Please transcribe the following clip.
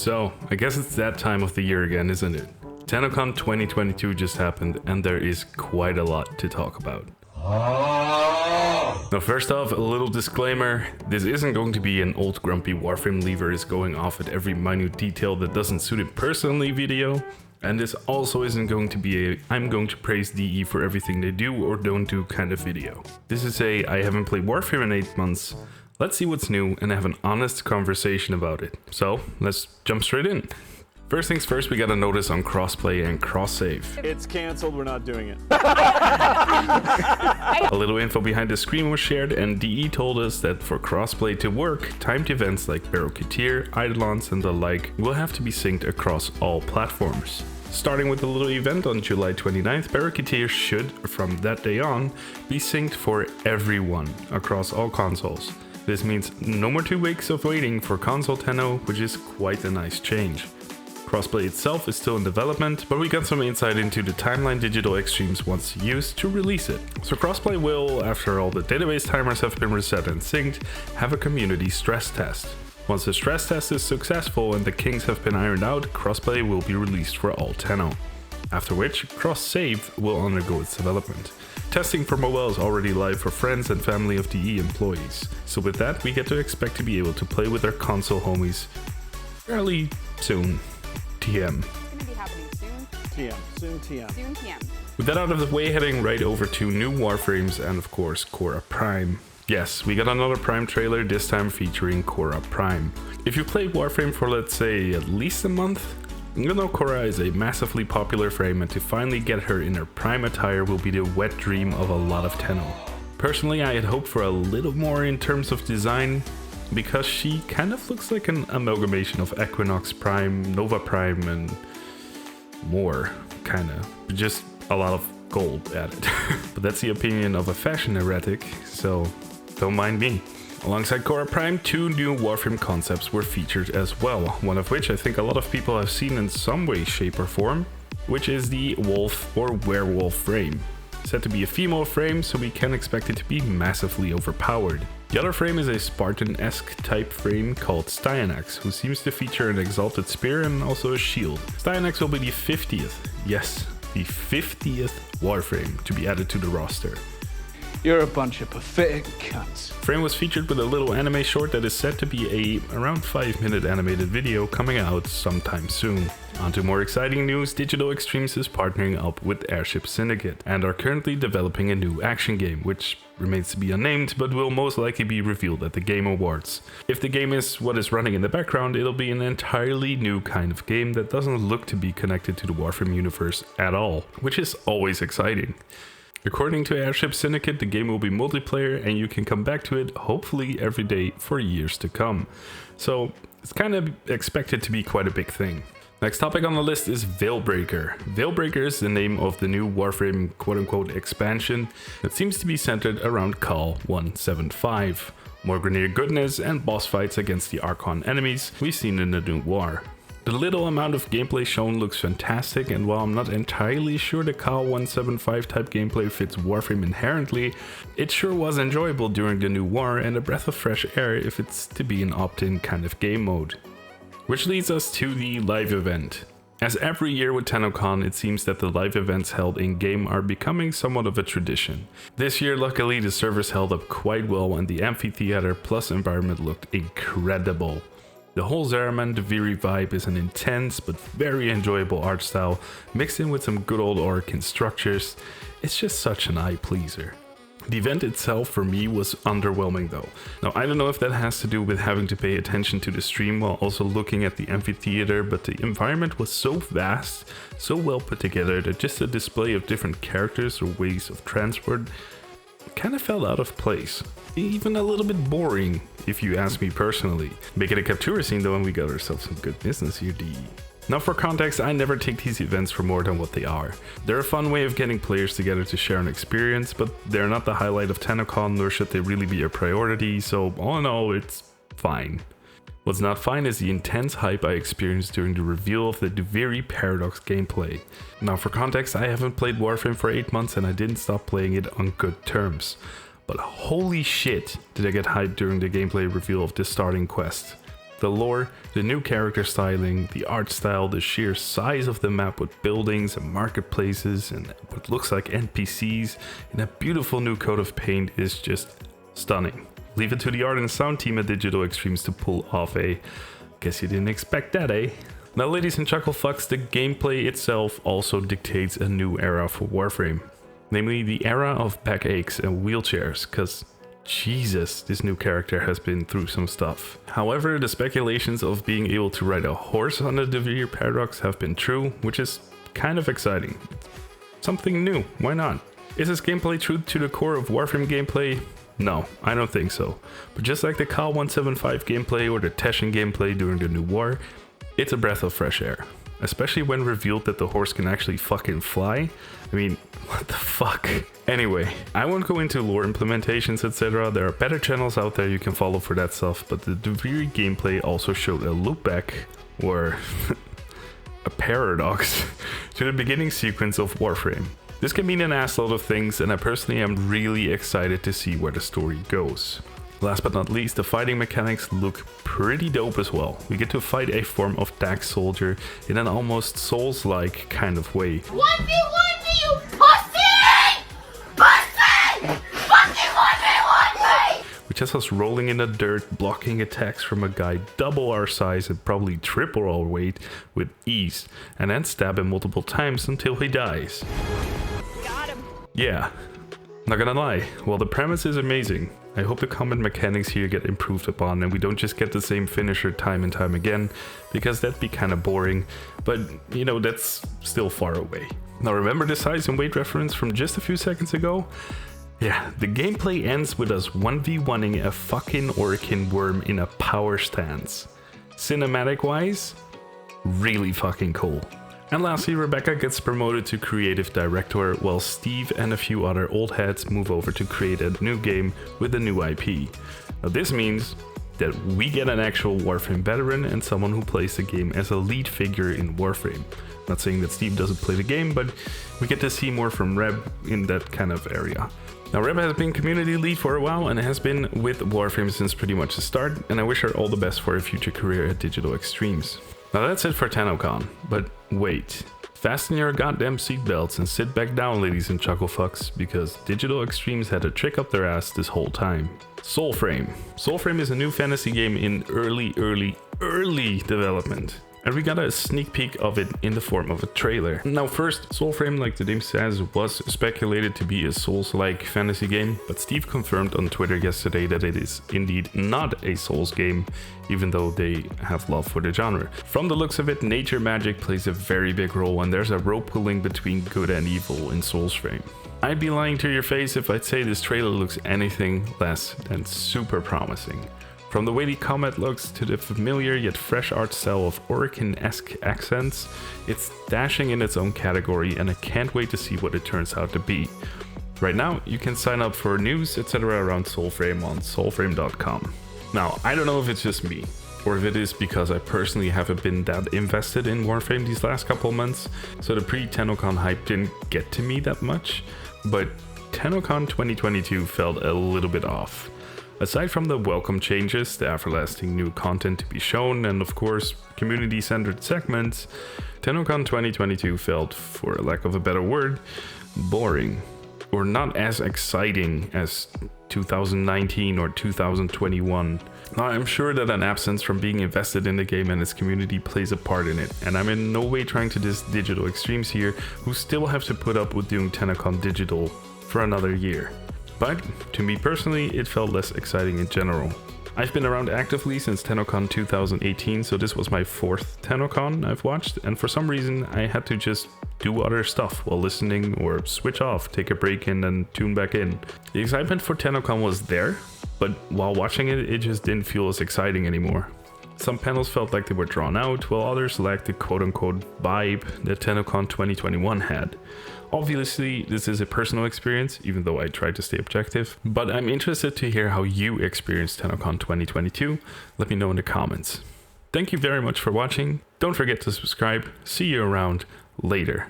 So, I guess it's that time of the year again, isn't it? Tennocon 2022 just happened and there is quite a lot to talk about. Now first off, a little disclaimer, this isn't going to be an old grumpy Warframe lever is going off at every minute detail that doesn't suit him personally video, and this also isn't going to be a I'm going to praise DE for everything they do or don't do kind of video. This is a I haven't played Warframe in 8 months, let's see what's new and have an honest conversation about it. So let's jump straight in. First things first, we got a notice on crossplay and cross-save. It's cancelled, we're not doing it. A little info behind the screen was shared and DE told us that for crossplay to work, timed events like Barricadier, Eidolons and the like will have to be synced across all platforms. Starting with a little event on July 29th, Barricadier should, from that day on, be synced for everyone across all consoles. This means no more 2 weeks of waiting for console Tenno, which is quite a nice change. Crossplay itself is still in development, but we got some insight into the timeline Digital Extremes wants to use to release it. So crossplay will, after all the database timers have been reset and synced, have a community stress test. Once the stress test is successful and the kinks have been ironed out, crossplay will be released for all Tenno. After which, cross-save will undergo its development. Testing for mobile is already live for friends and family of DE employees. So with that, we get to expect to be able to play with our console homies fairly soon. TM. It's gonna be happening soon. TM, soon TM. Soon TM. With that out of the way, heading right over to new Warframes and of course Korra Prime. Yes, we got another Prime trailer, this time featuring Korra Prime. If you played Warframe for let's say at least a month, you know Korra is a massively popular frame and to finally get her in her Prime attire will be the wet dream of a lot of Tenno. Personally, I had hoped for a little more in terms of design, because she kind of looks like an amalgamation of Equinox Prime, Nova Prime, and more, kinda. Just a lot of gold added. But that's the opinion of a fashion heretic, so don't mind me. Alongside Korra Prime, 2 new Warframe concepts were featured as well, one of which I think a lot of people have seen in some way, shape or form, which is the wolf or werewolf frame. Said to be a female frame, so we can expect it to be massively overpowered. The other frame is a Spartan-esque type frame called Styanax, who seems to feature an exalted spear and also a shield. Styanax will be the 50th, yes, the 50th Warframe to be added to the roster. You're a bunch of pathetic cunts. Frame was featured with a little anime short that is said to be a around 5-minute animated video coming out sometime soon. On to more exciting news, Digital Extremes is partnering up with Airship Syndicate and are currently developing a new action game, which remains to be unnamed but will most likely be revealed at the Game Awards. If the game is what is running in the background, it'll be an entirely new kind of game that doesn't look to be connected to the Warframe universe at all, which is always exciting. According to Airship Syndicate, the game will be multiplayer and you can come back to it hopefully every day for years to come. So it's kind of expected to be quite a big thing. Next topic on the list is Veilbreaker. Veilbreaker is the name of the new Warframe quote-unquote expansion that seems to be centered around Call 175. More Grineer goodness and boss fights against the Archon enemies we've seen in the new war. The little amount of gameplay shown looks fantastic, and while I'm not entirely sure the Call 175 type gameplay fits Warframe inherently, it sure was enjoyable during the new war and a breath of fresh air if it's to be an opt-in kind of game mode. Which leads us to the live event. As every year with Tennocon, it seems that the live events held in-game are becoming somewhat of a tradition. This year, luckily, the servers held up quite well and the amphitheater plus environment looked incredible. The whole Zeraman duviri vibe is an intense but very enjoyable art style, mixed in with some good old Orokin structures. It's just such an eye pleaser. The event itself for me was underwhelming though. Now I don't know if that has to do with having to pay attention to the stream while also looking at the amphitheater, but the environment was so vast, so well put together that just a display of different characters or ways of transport kind of felt out of place. Even a little bit boring, if you ask me personally. Make it a captura scene though and we got ourselves some good business here, DE. Now for context, I never take these events for more than what they are. They're a fun way of getting players together to share an experience, but they're not the highlight of Tennocon, nor should they really be a priority, so all in all, it's fine. What's not fine is the intense hype I experienced during the reveal of the duviri Paradox gameplay. Now for context, I haven't played Warframe for 8 months and I didn't stop playing it on good terms. But holy shit did I get hyped during the gameplay reveal of this starting quest. The lore, the new character styling, the art style, the sheer size of the map with buildings and marketplaces and what looks like NPCs in a beautiful new coat of paint is just stunning. Leave it to the art and sound team at Digital Extremes to pull off a guess you didn't expect that, eh? Now ladies and chucklefucks, the gameplay itself also dictates a new era for Warframe. Namely the era of backaches and wheelchairs, cause Jesus, this new character has been through some stuff. However, the speculations of being able to ride a horse on the duviri paradox have been true, which is kind of exciting. Something new, why not? Is this gameplay true to the core of Warframe gameplay? No, I don't think so. But just like the Kal 175 gameplay or the Teshin gameplay during the New War, it's a breath of fresh air. Especially when revealed that the horse can actually fucking fly. I mean, what the fuck? Anyway, I won't go into lore implementations, etc. There are better channels out there you can follow for that stuff, but the duviri gameplay also showed a loopback, or a paradox, to the beginning sequence of Warframe. This can mean an assload of things, and I personally am really excited to see where the story goes. Last but not least, the fighting mechanics look pretty dope as well. We get to fight a form of Dax soldier in an almost Souls-like kind of way. 1v1 me, you pussy! Pussy! Fucking 1v1 me! Which has us rolling in the dirt, blocking attacks from a guy double our size and probably triple our weight with ease, and then stab him multiple times until he dies. Got him. Yeah, not gonna lie, while the premise is amazing, I hope the combat mechanics here get improved upon and we don't just get the same finisher time and time again, because that'd be kinda boring, but you know, that's still far away. Now remember the size and weight reference from just a few seconds ago? Yeah, the gameplay ends with us 1v1ing a fucking Orkin worm in a power stance. Cinematic wise, really fucking cool. And lastly, Rebecca gets promoted to creative director, while Steve and a few other old heads move over to create a new game with a new IP. Now this means that we get an actual Warframe veteran and someone who plays the game as a lead figure in Warframe. Not saying that Steve doesn't play the game, but we get to see more from Reb in that kind of area. Now Reb has been community lead for a while and has been with Warframe since pretty much the start, and I wish her all the best for a future career at Digital Extremes. Now that's it for Tennocon, but wait. Fasten your goddamn seatbelts and sit back down, ladies and chucklefucks, because Digital Extremes had a trick up their ass this whole time. Soulframe. Soulframe is a new fantasy game in early development. And we got a sneak peek of it in the form of a trailer. Now first, Soulframe, like the name says, was speculated to be a Souls-like fantasy game, but Steve confirmed on Twitter yesterday that it is indeed not a Souls game, even though they have love for the genre. From the looks of it, nature magic plays a very big role, and there's a rope pulling between good and evil in Soulframe. I'd be lying to your face if I'd say this trailer looks anything less than super promising. From the way the combat looks to the familiar yet fresh art style of Orkin-esque accents, it's dashing in its own category, and I can't wait to see what it turns out to be. Right now, you can sign up for news, etc. around Soulframe on soulframe.com. Now, I don't know if it's just me, or if it is because I personally haven't been that invested in Warframe these last couple months, so the pre-Tennocon hype didn't get to me that much, but Tennocon 2022 felt a little bit off. Aside from the welcome changes, the everlasting new content to be shown, and of course, community-centered segments, Tennocon 2022 felt, for lack of a better word, boring. Or not as exciting as 2019 or 2021. Now, I'm sure that an absence from being invested in the game and its community plays a part in it, and I'm in no way trying to diss Digital Extremes here, who still have to put up with doing Tennocon Digital for another year. But, to me personally, it felt less exciting in general. I've been around actively since Tennocon 2018, so this was my 4th Tennocon I've watched, and for some reason I had to just do other stuff while listening or switch off, take a break and then tune back in. The excitement for Tennocon was there, but while watching it, it just didn't feel as exciting anymore. Some panels felt like they were drawn out, while others lacked the quote-unquote vibe that Tennocon 2021 had. Obviously, this is a personal experience, even though I try to stay objective, but I'm interested to hear how you experienced Tennocon 2022. Let me know in the comments. Thank you very much for watching. Don't forget to subscribe. See you around later.